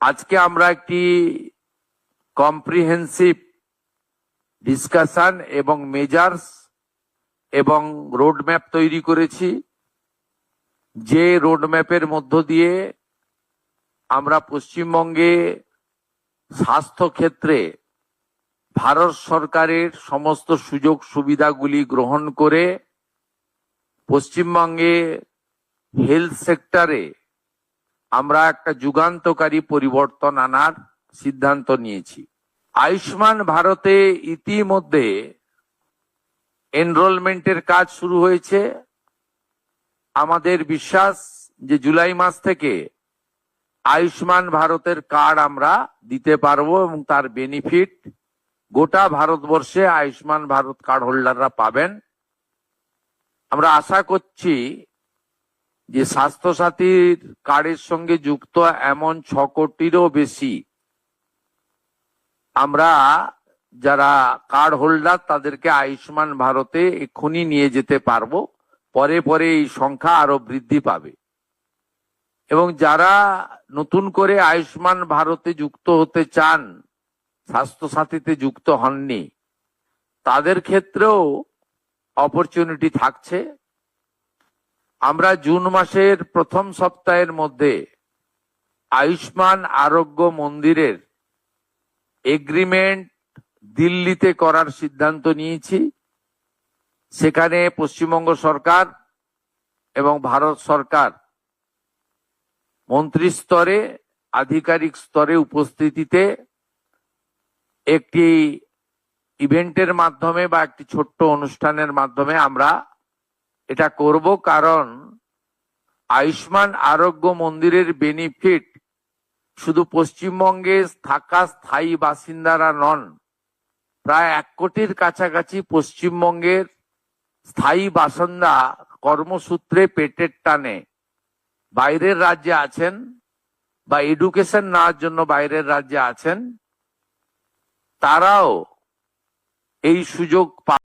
আজকে আমরা একটি কম্প্রিহেন্সিভ ডিসকাশন এবং মেজার্স এবং রোডম্যাপ তৈরি করেছি, যে রোডম্যাপের মধ্য দিয়ে আমরা পশ্চিমবঙ্গে স্বাস্থ্য ক্ষেত্রে ভারত সরকারের সমস্ত সুযোগ সুবিধাগুলি গ্রহণ করে পশ্চিমবঙ্গে হেলথ সেক্টরে আমরা একটা যুগান্তকারী পরিবর্তন আনার সিদ্ধান্ত নিয়েছি। আয়ুষ্মান ভারতে ইতিমধ্যে এনরোলমেন্টের কাজ শুরু হয়েছে। আমাদের বিশ্বাস যে জুলাই মাস থেকে আয়ুষ্মান ভারতের কার্ড আমরা দিতে পারবো এবং তার বেনিফিট গোটা ভারতবর্ষে আয়ুষ্মান ভারত কার্ড হোল্ডাররা পাবেন। আমরা আশা করছি যে স্বাস্থ্যসাথীর কার্ডের সঙ্গে যুক্ত এমন 6 কোটিরও বেশি আমরা যারা কার্ড হোল্ডার তাদেরকে আয়ুষ্মান ভারতে এক্ষুনি নিয়ে যেতে পারবো। পরে পরে এই সংখ্যা আরো বৃদ্ধি পাবে এবং যারা নতুন করে আয়ুষ্মান ভারতে যুক্ত হতে চান, স্বাস্থ্যসাথীতে যুক্ত হননি, তাদের ক্ষেত্রেও অপরচুনিটি থাকছে। আমরা জুন মাসের প্রথম সপ্তাহের মধ্যে আয়ুষ্মান আরোগ্য মন্দিরের এগ্রিমেন্ট দিল্লিতে করার সিদ্ধান্ত নিয়েছি। সেখানে পশ্চিমবঙ্গ সরকার এবং ভারত সরকার মন্ত্রী স্তরে, আধিকারিক স্তরে উপস্থিতিতে একটি ইভেন্টের মাধ্যমে বা একটি ছোট্ট অনুষ্ঠানের মাধ্যমে আমরা এটা করব। কারণ আয়ুষ্মান আরোগ্য মন্দিরের বেনিফিট শুধু পশ্চিমবঙ্গে থাকা স্থায়ী বাসিন্দারা নন, প্রায় 1 কোটির কাছাকাছি পশ্চিমবঙ্গের স্থায়ী বাসিন্দা কর্মসূত্রে পেটের টানে বাইরের রাজ্যে আছেন বা এডুকেশন নেওয়ার জন্য বাইরের রাজ্যে আছেন, তারাও এই সুযোগ